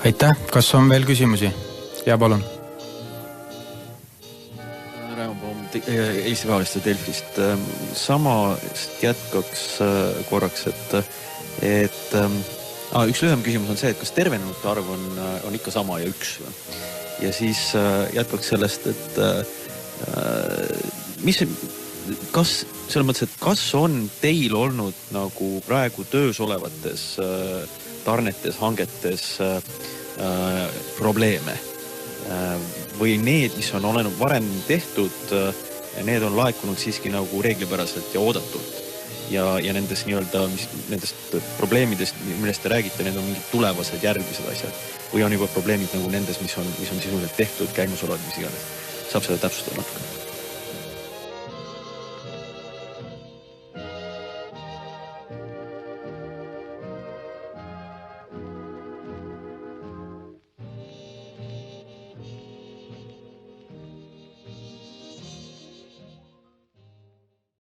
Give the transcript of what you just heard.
Aitäh, kas on veel küsimusi? Ja palun. Raimo Poom Eesti Päevaliste Delfist. Samast jätkaks korraks, et üks lühem küsimus on see, et kas tervenute arv on ikka sama ja üks? Ja siis jätkaks sellest, et kas selles mõttes, et kas on teil olnud nagu praegu töös olevates tarnetes, hangetes probleeme või need, mis on olenud varem tehtud, need on laekunud siiski nagu reeglipäraselt ja oodatult ja nendest nendest probleemidest, millest te räägite, need on mingid tulevased järgmised asjad või on juba probleemid nagu nendes, mis on sisuliselt tehtud, käimas olevad, mis iganes. Saab seda täpsustada natuke?